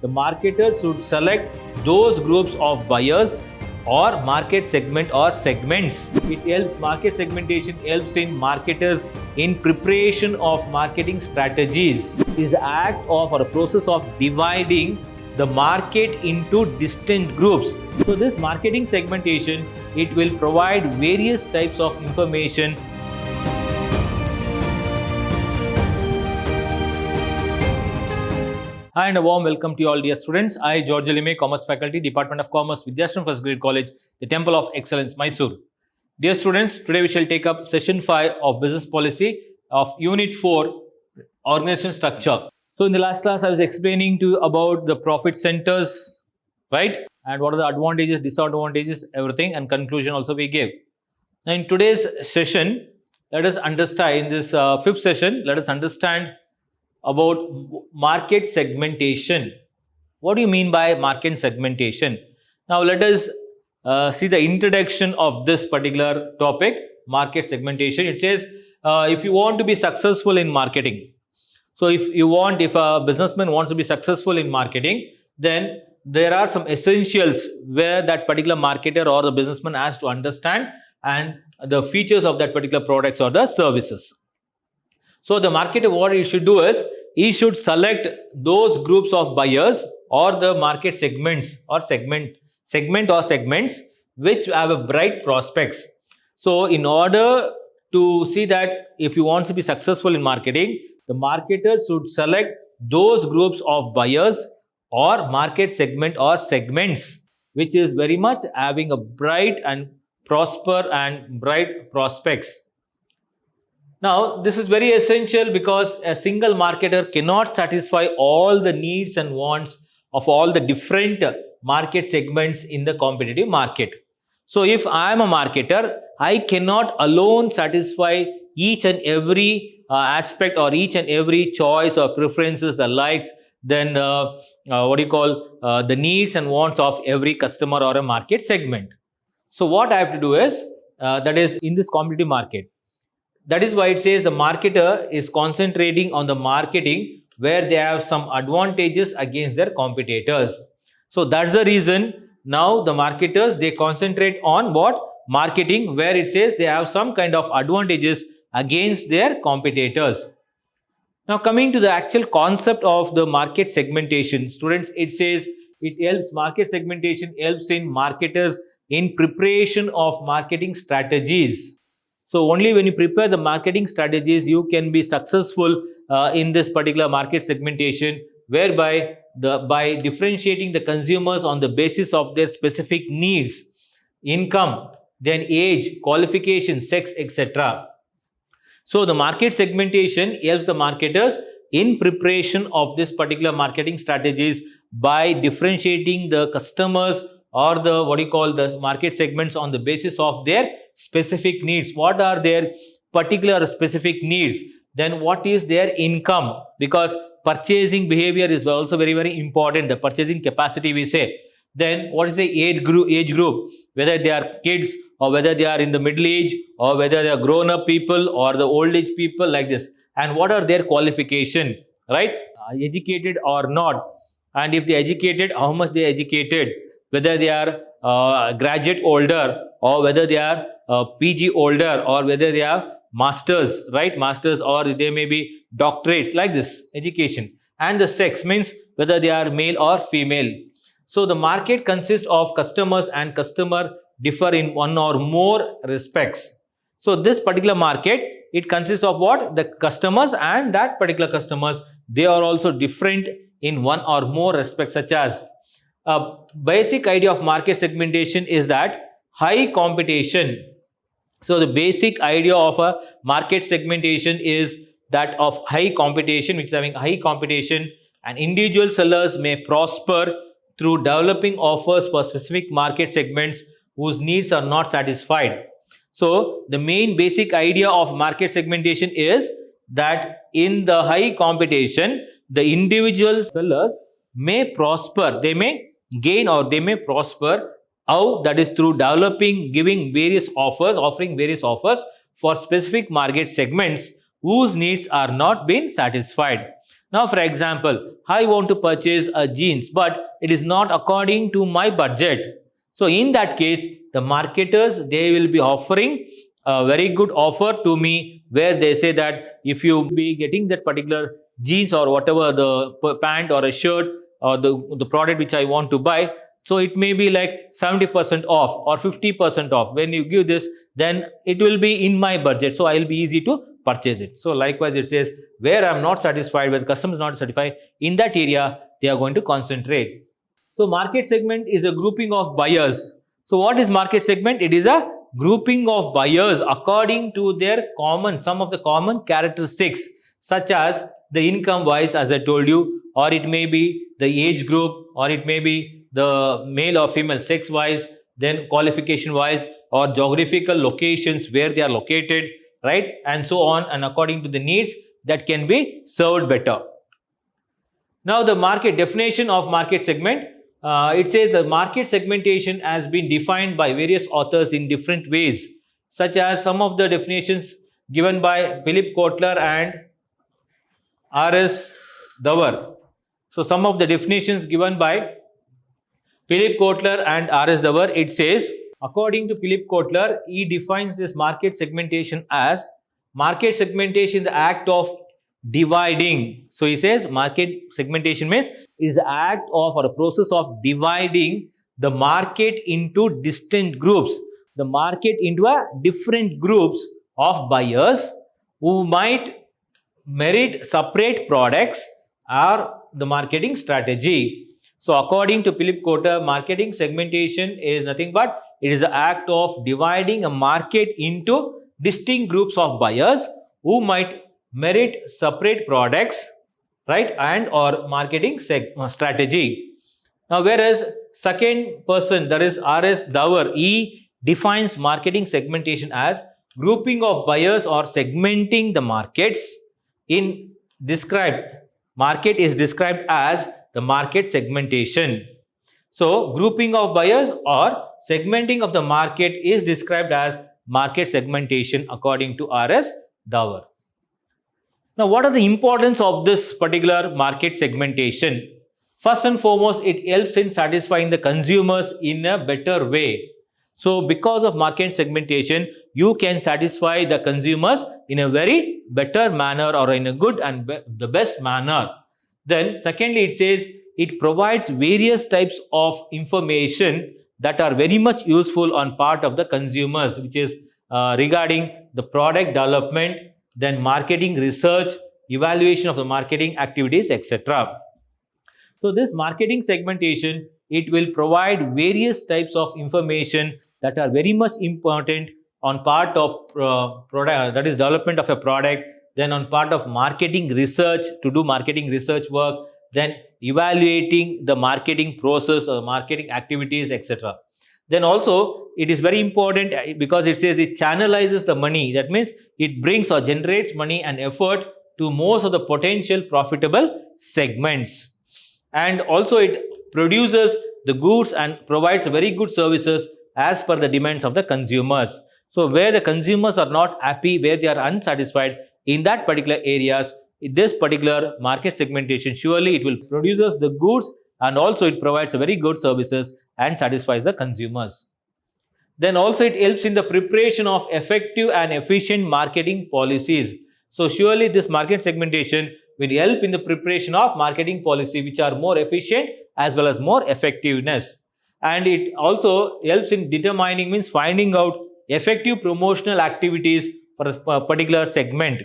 the marketer should select those groups of buyers or market segment or segments. It helps, market segmentation helps in marketers in preparation of marketing strategies. It is the act of or a process of dividing the market into distinct groups. So this marketing segmentation, it will provide various types of information. Hi and a warm welcome to you all dear students. I, George Lime, Commerce Faculty, Department of Commerce, Vidyashram First Grade College, the Temple of Excellence, Mysore. Dear students, today we shall take up session 5 of Business Policy of Unit 4, Organization Structure. So in the last class, I was explaining to you about the profit centers, right? And what are the advantages, disadvantages, everything, and conclusion also we gave. Now in today's session, let us understand, in this fifth session, let us understand about market segmentation. What do you mean by market segmentation? Now let us see the introduction of this particular topic, market segmentation. It says, if you want to be successful in marketing, so if a businessman wants to be successful in marketing, then there are some essentials where that particular marketer or the businessman has to understand and the features of that particular products or the services. So the marketer, what he should do is, he should select those groups of buyers or the market segments or segments which have a bright prospects. So in order to see that if you want to be successful in marketing, the marketer should select those groups of buyers or market segment or segments which is very much having a bright and prosper and bright prospects. Now, this is very essential because a single marketer cannot satisfy all the needs and wants of all the different market segments in the competitive market. So, if I am a marketer, I cannot alone satisfy each and every aspect or each and every choice or preferences, the likes, then the needs and wants of every customer or a market segment. So, what I have to do is, that is in this competitive market. That is why it says the marketer is concentrating on the marketing where they have some advantages against their competitors. So that's the reason now the marketers, they concentrate on what? Marketing, where it says they have some kind of advantages against their competitors. Now coming to the actual concept of the market segmentation, students, it says market segmentation helps in marketers in preparation of marketing strategies. So only when you prepare the marketing strategies, you can be successful in this particular market segmentation, whereby by differentiating the consumers on the basis of their specific needs, income, then age, qualification, sex, etc. So the market segmentation helps the marketers in preparation of this particular marketing strategies by differentiating the customers or the market segments on the basis of their specific needs. What are their particular specific needs? Then what is their income? Because purchasing behavior is also very, very important. The purchasing capacity we say. Then what is the age group? Whether they are kids or whether they are in the middle age or whether they are grown up people or the old age people, like this. And what are their qualification, right? Educated or not? And if they are educated, how much they are educated? Whether they are graduate older or whether they are PG older or whether they are masters, right? Masters, or they may be doctorates, like this, education. And the sex means whether they are male or female. So the market consists of customers, and customer differ in one or more respects. So this particular market, it consists of what? The customers, and that particular customers, they are also different in one or more respects, such as a basic idea of market segmentation is that high competition. So the basic idea of a market segmentation is that of high competition, which is having high competition, and individual sellers may prosper through developing offers for specific market segments whose needs are not satisfied. So the main basic idea of market segmentation is that in the high competition, the individual sellers may prosper, they may gain or they may prosper. How? That is through offering various offers for specific market segments whose needs are not being satisfied. Now, for example, I want to purchase a jeans, but it is not according to my budget. So in that case, the marketers, they will be offering a very good offer to me, where they say that if you be getting that particular jeans or whatever the pant or a shirt or the product which I want to buy, so it may be like 70% off or 50% off. When you give this, then it will be in my budget, so I will be easy to purchase it. So likewise, it says where I'm not satisfied, where the customer is not satisfied, in that area they are going to concentrate. So market segment is a grouping of buyers. So what is market segment? It is a grouping of buyers according to their some of the common characteristics, such as the income wise, as I told you, or it may be the age group, or it may be the male or female sex wise, then qualification wise, or geographical locations where they are located, right, and so on, and according to the needs that can be served better. Now the market definition of market segment, it says the market segmentation has been defined by various authors in different ways, such as some of the definitions given by Philip Kotler and R.S. Dower. So some of the definitions given by Philip Kotler and R.S. Dower, it says, according to Philip Kotler, he defines this market segmentation as market segmentation, the act of dividing. So he says market segmentation means is the act of or a process of dividing the market into distinct groups, the market into a different groups of buyers who might merit separate products or the marketing strategy. So according to Philip Kotler, marketing segmentation is nothing but it is the act of dividing a market into distinct groups of buyers who might merit separate products, right, and or marketing strategy. Now, whereas second person, that is R.S. Dower, he defines marketing segmentation as grouping of buyers or segmenting the markets. In described market is described as the market segmentation. So grouping of buyers or segmenting of the market is described as market segmentation according to R.S. Dower. Now, what are the importance of this particular market segmentation? First and foremost, it helps in satisfying the consumers in a better way. So because of market segmentation, you can satisfy the consumers in a very better manner or in a good and the best manner. Then secondly, it says it provides various types of information that are very much useful on part of the consumers, which is regarding the product development, then marketing research, evaluation of the marketing activities, etc. So this marketing segmentation, it will provide various types of information that are very much important on part of product, that is development of a product, then on part of marketing research, to do marketing research work, then evaluating the marketing process or marketing activities, etc. Then also it is very important because it says it channelizes the money. That means it brings or generates money and effort to most of the potential profitable segments. And also it produces the goods and provides very good services as per the demands of the consumers. So where the consumers are not happy, where they are unsatisfied in that particular areas, this particular market segmentation, surely it will produce the goods and also it provides a very good services and satisfies the consumers. Then also it helps in the preparation of effective and efficient marketing policies. So surely this market segmentation will help in the preparation of marketing policy which are more efficient as well as more effectiveness. And it also helps in determining, means finding out effective promotional activities for a particular segment.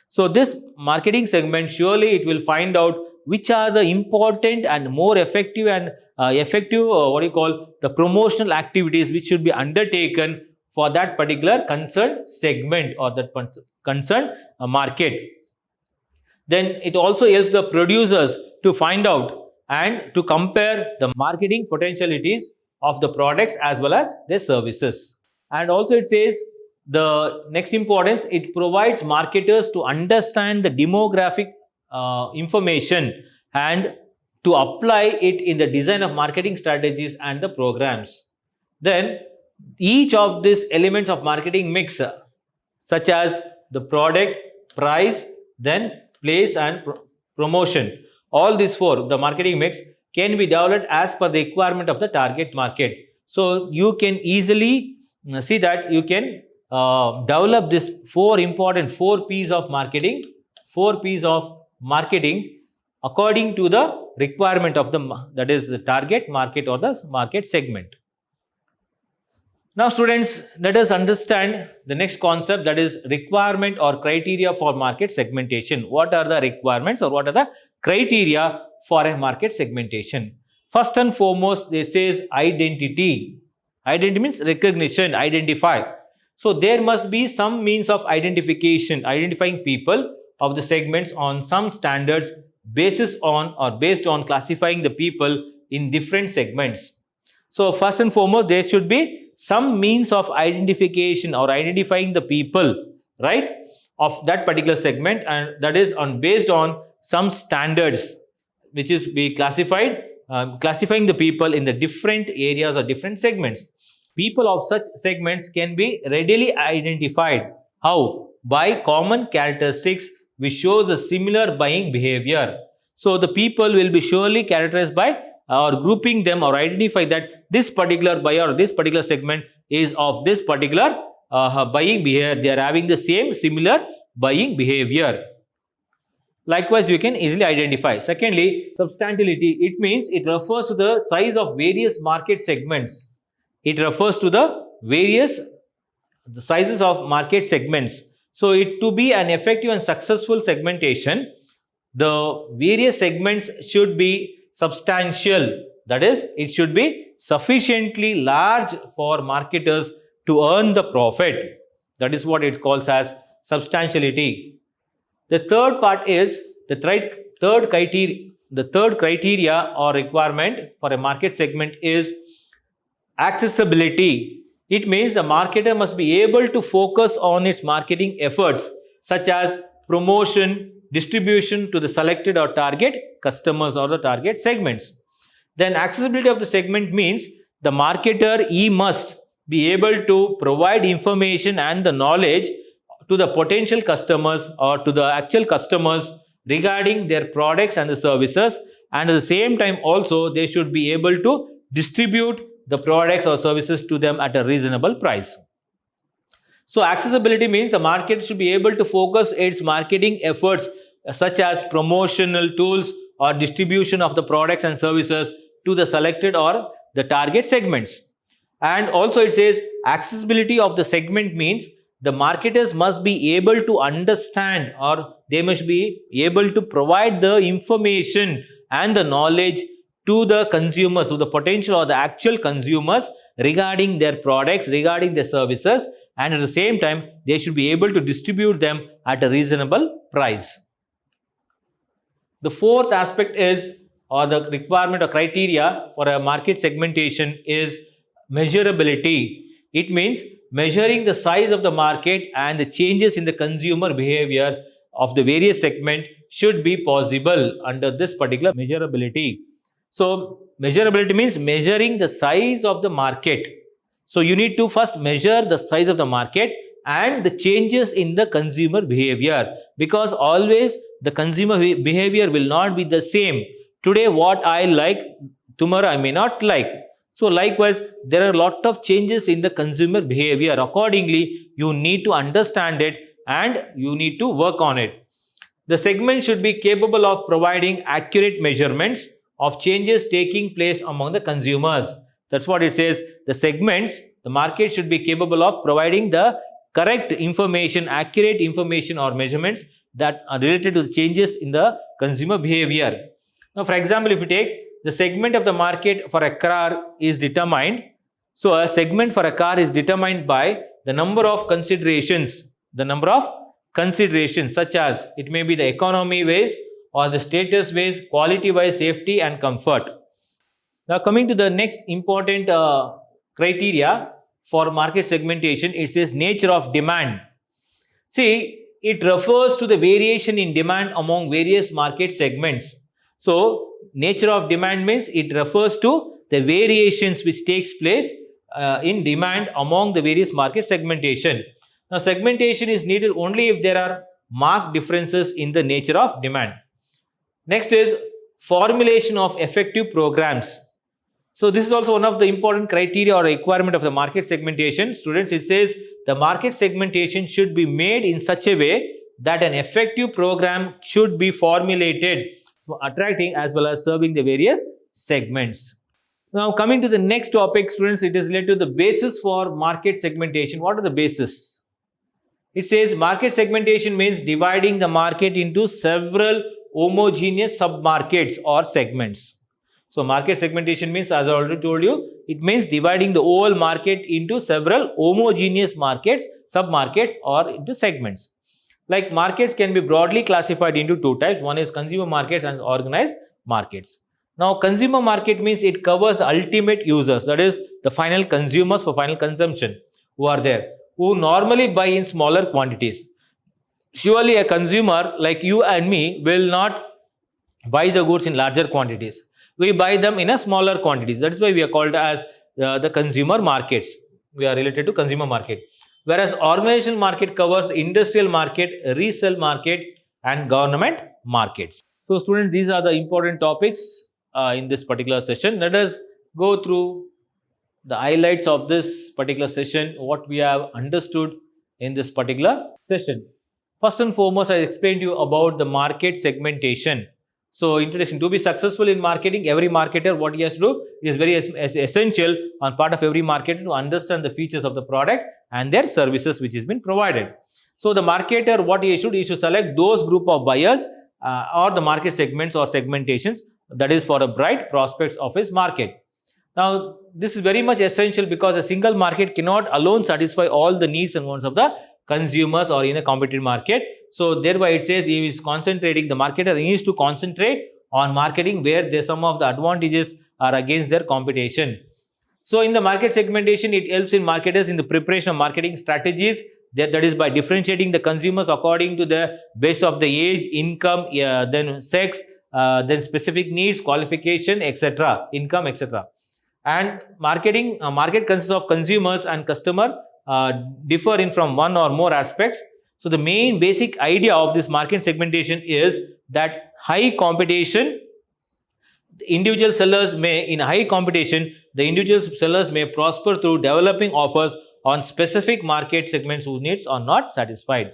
So this marketing segment, surely it will find out which are the important and more effective and the promotional activities which should be undertaken for that particular concerned segment or that concerned market. Then it also helps the producers to find out and to compare the marketing potentialities of the products as well as their services. And also it says the next importance, it provides marketers to understand the demographic information and to apply it in the design of marketing strategies and the programs. Then each of these elements of marketing mix, such as the product, price, then place and promotion. All these four, the marketing mix, can be developed as per the requirement of the target market. So you can easily see that you can develop this four P's of marketing, according to the requirement of that is the target market or the market segment. Now students, let us understand the next concept, that is requirement or criteria for market segmentation. What are the requirements or what are the criteria for a market segmentation? First and foremost, this says identity. Identity means recognition, identify. So there must be some means of identification, identifying people of the segments on some standards based on classifying the people in different segments. So first and foremost, there should be some means of identification or identifying the people, right, of that particular segment, and that is based on some standards which is be classified, classifying the people in the different areas or different segments. People of such segments can be readily identified. How? By common characteristics which shows a similar buying behavior. So the people will be surely characterized by or grouping them or identify that this particular buyer or this particular segment is of this particular buying behavior. They are having the similar buying behavior. Likewise, you can easily identify. Secondly, substantiality. It means it refers to the size of various market segments. It refers to the sizes of market segments. So it to be an effective and successful segmentation, the various segments should be substantial. That is, it should be sufficiently large for marketers to earn the profit. That is what it calls as substantiality. The third part is the third criteria or requirement for a market segment is accessibility. It means the marketer must be able to focus on its marketing efforts such as promotion, distribution to the selected or target customers or the target segments. Then accessibility of the segment means the marketer, he must be able to provide information and the knowledge to the potential customers or to the actual customers regarding their products and the services, and at the same time also they should be able to distribute the products or services to them at a reasonable price. So accessibility means the market should be able to focus its marketing efforts such as promotional tools or distribution of the products and services to the selected or the target segments. And also it says accessibility of the segment means the marketers must be able to understand or they must be able to provide the information and the knowledge to the consumers, to the potential or the actual consumers regarding their products, regarding their services, and at the same time they should be able to distribute them at a reasonable price. The fourth aspect is, or the requirement or criteria for a market segmentation is measurability. It means measuring the size of the market and the changes in the consumer behavior of the various segment should be possible under this particular measurability. So measurability means measuring the size of the market. So you need to first measure the size of the market and the changes in the consumer behavior, because always the consumer behavior will not be the same. Today what I like, tomorrow I may not like. So likewise, there are a lot of changes in the consumer behavior. Accordingly, you need to understand it and you need to work on it. The segment should be capable of providing accurate measurements of changes taking place among the consumers. That's what it says. The segments, the market should be capable of providing the correct information, accurate information or measurements that are related to the changes in the consumer behavior. Now, for example, if you take the segment of the market for a car is determined. So a segment for a car is determined by the number of considerations, such as it may be the economy wise or the status wise, quality wise, safety and comfort. Now coming to the next important criteria for market segmentation, it says nature of demand. See, it refers to the variation in demand among various market segments. So nature of demand means it refers to the variations which takes place in demand among the various market segmentation. Now segmentation is needed only if there are marked differences in the nature of demand. Next is formulation of effective programs. So this is also one of the important criteria or requirement of the market segmentation. Students, it says the market segmentation should be made in such a way that an effective program should be formulated for attracting as well as serving the various segments. Now coming to the next topic, students, it is related to the basis for market segmentation. What are the basis? It says market segmentation means dividing the market into several homogeneous sub-markets or segments. So market segmentation means, as I already told you, it means dividing the whole market into several homogeneous markets, sub-markets or into segments. Like markets can be broadly classified into two types. One is consumer markets and organized markets. Now consumer market means it covers the ultimate users, that is the final consumers for final consumption who are there, who normally buy in smaller quantities. Surely a consumer like you and me will not buy the goods in larger quantities. We buy them in a smaller quantities. That is why we are called as the consumer markets. We are related to consumer market. Whereas organization market covers the industrial market, resale market and government markets. So students, these are the important topics in this particular session. Let us go through the highlights of this particular session, what we have understood in this particular session. First and foremost, I explained to you about the market segmentation. So introduction: to be successful in marketing, every marketer, what he has to do, it is very essential on part of every marketer to understand the features of the product and their services which has been provided. So the marketer, what he should select those group of buyers or the market segments or segmentations that is for a bright prospects of his market. Now this is very much essential because a single market cannot alone satisfy all the needs and wants of the consumers or in a competitive market. So thereby it says he is concentrating, the marketer needs to concentrate on marketing where some of the advantages are against their competition. So in the market segmentation, it helps in marketers in the preparation of marketing strategies, that is by differentiating the consumers according to the base of the age, income, then sex, then specific needs, qualification, etc., income, etc. And market consists of consumers and customer differ in from one or more aspects. So the main basic idea of this market segmentation is that high competition, individual sellers may, in high competition, the individual sellers may prosper through developing offers on specific market segments whose needs are not satisfied.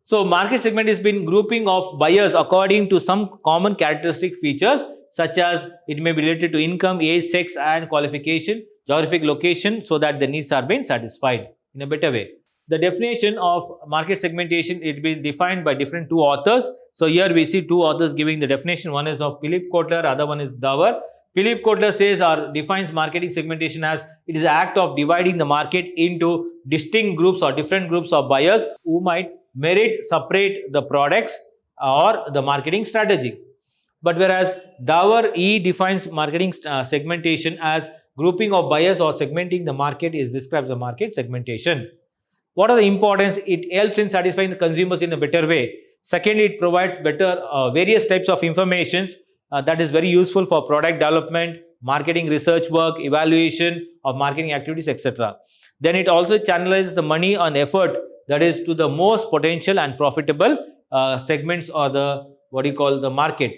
So market segment has been grouping of buyers according to some common characteristic features, such as it may be related to income, age, sex and qualification, geographic location, so that the needs are being satisfied in a better way. The definition of market segmentation, it been defined by different two authors. So here we see two authors giving the definition. One is of Philip Kotler, other one is Dower. Philip Kotler says or defines marketing segmentation as it is an act of dividing the market into distinct groups or different groups of buyers who might merit separate the products or the marketing strategy. But whereas Dower, he defines marketing segmentation as grouping of buyers or segmenting the market is describes the market segmentation. What are the importance? It helps in satisfying the consumers in a better way. Secondly, it provides better various types of informations that is very useful for product development, marketing research work, evaluation of marketing activities, etc. Then it also channelizes the money and effort that is to the most potential and profitable segments or the market.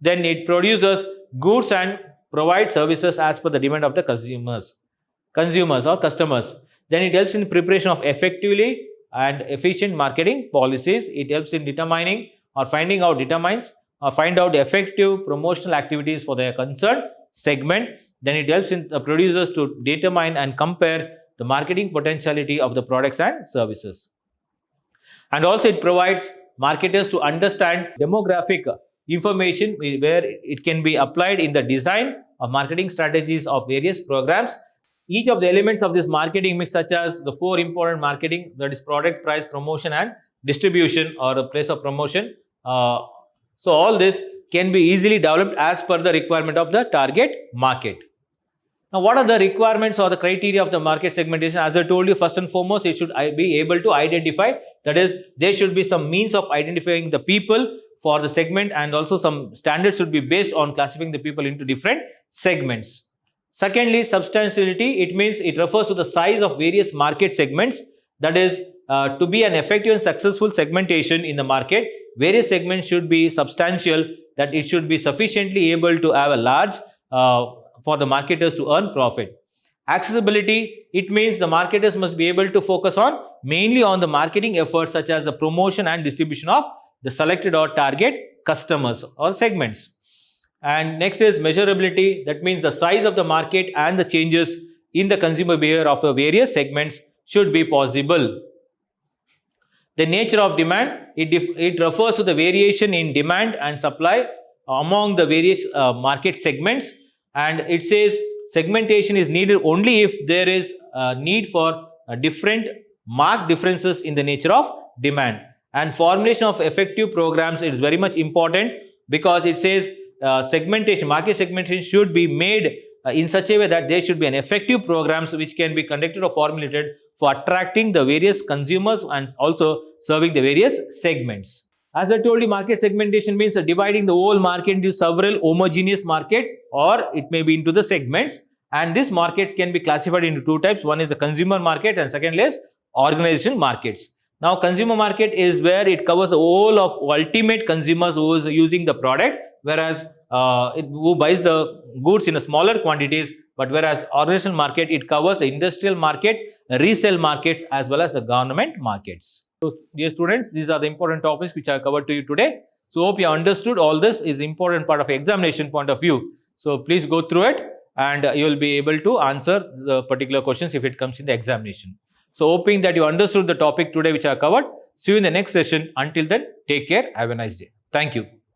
Then it produces goods and provides services as per the demand of the consumers or customers. Then it helps in preparation of effectively and efficient marketing policies. It helps in determining or find out effective promotional activities for their concerned segment. Then it helps in the producers to determine and compare the marketing potentiality of the products and services. And also it provides marketers to understand demographic information where it can be applied in the design of marketing strategies of various programs. Each of the elements of this marketing mix, such as the four important marketing, that is product, price, promotion and distribution or a place of promotion. So all this can be easily developed as per the requirement of the target market. Now what are the requirements or the criteria of the market segmentation? As I told you, first and foremost, it should be able to identify, that is there should be some means of identifying the people for the segment, and also some standards should be based on classifying the people into different segments. Secondly, substantiality, it means it refers to the size of various market segments. That is, to be an effective and successful segmentation in the market, various segments should be substantial, that it should be sufficiently able to have a large for the marketers to earn profit. Accessibility, it means the marketers must be able to focus on mainly on the marketing efforts such as the promotion and distribution of the selected or target customers or segments. And next is measurability, that means the size of the market and the changes in the consumer behavior of the various segments should be possible. The nature of demand, it refers to the variation in demand and supply among the various market segments, and it says segmentation is needed only if there is a need for different marked differences in the nature of demand. And formulation of effective programs is very much important, because it says segmentation, market segmentation should be made in such a way that there should be an effective programs which can be conducted or formulated for attracting the various consumers and also serving the various segments. As I told you, market segmentation means dividing the whole market into several homogeneous markets, or it may be into the segments. And these markets can be classified into two types. One is the consumer market and second is organization markets. Now, consumer market is where it covers the whole of ultimate consumers who is using the product, whereas who buys the goods in a smaller quantities. But whereas organizational market, it covers the industrial market, resale markets, as well as the government markets. So, dear students, these are the important topics which I covered to you today. So, hope you understood all this is important part of examination point of view. So, please go through it and you will be able to answer the particular questions if it comes in the examination. So, hoping that you understood the topic today which I covered. See you in the next session. Until then, take care. Have a nice day. Thank you.